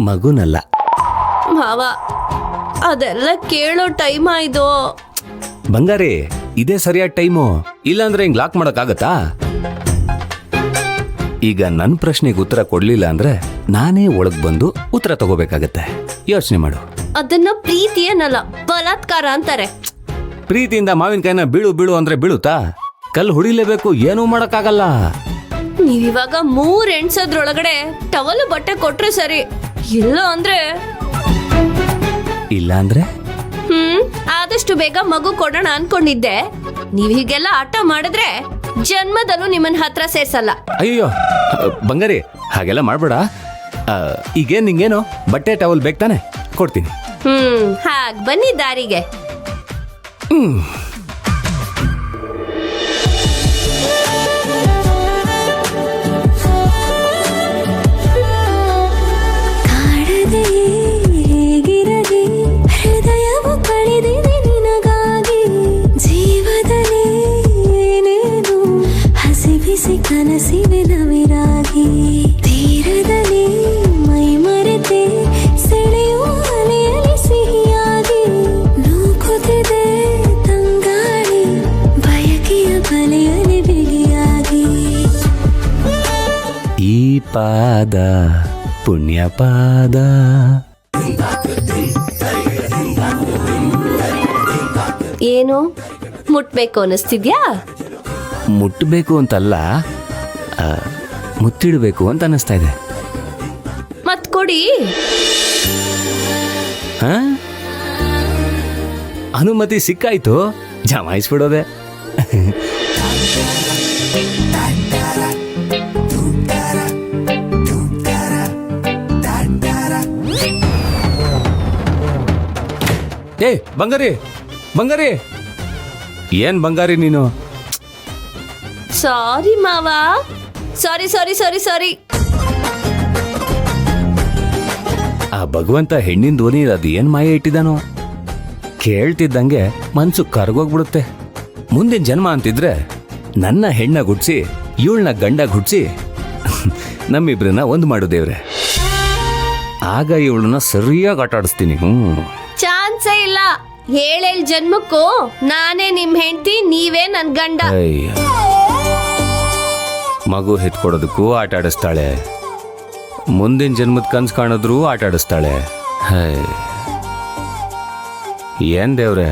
ಮಗುನಲ್ಲ. ಮಾವ ಅದೆಲ್ಲ ಕೇಳೋ ಟೈಮ್ ಆಯ್ದು. ಬಂಗಾರಿ, ಇದೇ ಸರಿಯಾದ ಟೈಮು. ಇಲ್ಲಾಂದ್ರೆ ಹಿಂಗ್ ಲಾಕ್ ಮಾಡಕ್ಕಾಗತ್ತಾ? ಈಗ ನನ್ನ ಪ್ರಶ್ನೆಗೆ ಉತ್ತರ ಕೊಡ್ಲಿಲ್ಲ ಅಂದ್ರೆ ನಾನೇ ಒಳಗ್ ಬಂದು ಉತ್ತರ ತಗೋಬೇಕಾಗತ್ತೆ. ಯೋಚನೆ ಮಾಡು. ಅದನ್ನ ಪ್ರೀತಿ ಏನಲ್ಲ, ಬಲಾತ್ಕಾರ ಅಂತಾರೆ. ಪ್ರೀತಿಯಿಂದ ಮಾವಿನಕಾಯಿನ ಬೀಳು ಬೀಳು ಅಂದ್ರೆ ಬೀಳುತ್ತಾ? ಕಲ್ಲು ಹೊಡಿಲೇಬೇಕು, ಏನೂ ಮಾಡಕ್ಕಾಗಲ್ಲ. ನೀವಿವಾಗ 3 ಎಣ್ಸೋದ್ರೊಳಗಡೆ ಟವಲ್ ಬಟ್ಟೆ ಕೊಟ್ರೆ ಸರಿ. ಇಲ್ಲ ಅಂದ್ರೆ ಆದಷ್ಟು ಬೇಗ ಮಗು ಕೊಡೋಣ ಅನ್ಕೊಂಡಿದ್ದೆ. ನೀವ್ ಹೀಗೆಲ್ಲ ಆಟ ಮಾಡಿದ್ರೆ ಜನ್ಮದಲ್ಲೂ ನಿಮ್ಮನ್ ಹತ್ರ ಸೇರ್ಸಲ್ಲ. ಅಯ್ಯೋ ಬಂಗಾರಿ, ಹಾಗೆಲ್ಲ ಮಾಡ್ಬೇಡ. ಈಗೇನ್ ನಿಂಗೇನು ಬಟ್ಟೆ ಟವಲ್ ಬೇಕು ತಾನೆ? ಕೊಡ್ತೀನಿ. ಹಾಗ್ ಬನ್ನಿ ದಾರಿಗೆ. ಕನಸಿವೆ ನವಿರಾಗಿ ತೀರದಲ್ಲಿ ಮೈ ಮರೆತೆ ಸೆಳೆಯುವ ಅಲೆಯಲ್ಲಿ ಸಿಹಿಯಾಗಿ ನೂಕುತ್ತಿದೆ ತಂಗಾಳಿ ಬಯಕೆಯ ಬಲೆಯಲ್ಲಿ ಬಿಳಿಯಾಗಿ. ಈ ಪಾದ ಪುಣ್ಯ ಪಾದ. ಏನು ಮುಟ್ಬೇಕು ಅನಿಸ್ತಿದ್ಯಾ? ಮುಟ್ಟಬೇಕು ಅಂತಲ್ಲ, ಮುತ್ತಿಡಬೇಕು ಅಂತ ಅನ್ನಿಸ್ತಾ ಇದೆ. ಮತ್ ಕೊಡಿ. ಅನುಮತಿ ಸಿಕ್ಕಾಯ್ತು, ಜಮಾಯಿಸ್ಬಿಡೋದೆ. ಏ ಬಂಗಾರಿ, ಬಂಗಾರಿ, ಏನ್ ಬಂಗಾರಿ ನೀನು? ಸಾರಿ ಮಾವ, ಸಾರಿ ಸಾರಿ ಸಾರಿ ಸಾರಿ. ಆ ಭಗವಂತ ಹೆಣ್ಣಿನ ಧ್ವನಿ ಅದು ಏನ್ ಮಾಯ ಇಟ್ಟಿದಾನೋ, ಕೇಳ್ತಿದ್ದಂಗೆ ಮನ್ಸು ಕರ್ಗೋಗ್ಬಿಡುತ್ತೆ. ಮುಂದಿನ ಜನ್ಮ ಅಂತಿದ್ರೆ ನನ್ನ ಹೆಣ್ಣ ಗುಡ್ಸಿ ಇವಳನ್ನ ಗಂಡ ಗುಡ್ಸಿ ನಮ್ಮಿಬ್ರನ್ನ ಒಂದು ಮಾಡು ದೇವ್ರೆ. ಆಗ ಇವಳನ್ನ ಸರಿಯಾಗಿ ಆಟ ಆಡಿಸ್ತೀನಿ. ಚಾನ್ಸೇ ಇಲ್ಲ. 7 ಜನ್ಮಕ್ಕೂ ನಾನೇ ನಿಮ್ ಹೆಂಡತಿ, ನೀವೇ ನನ್ ಗಂಡ. ಮಗು ಹೆತ್ಕೊಡೋದಕ್ಕೂ ಆಟ ಆಡಿಸ್ತಾಳೆ, ಮುಂದಿನ ಜನ್ಮದ ಕನ್ಸು ಕಾಣಿದ್ರೂ ಆಟ ಆಡಿಸ್ತಾಳೆ. ಏನ್ ದೇವ್ರೆ,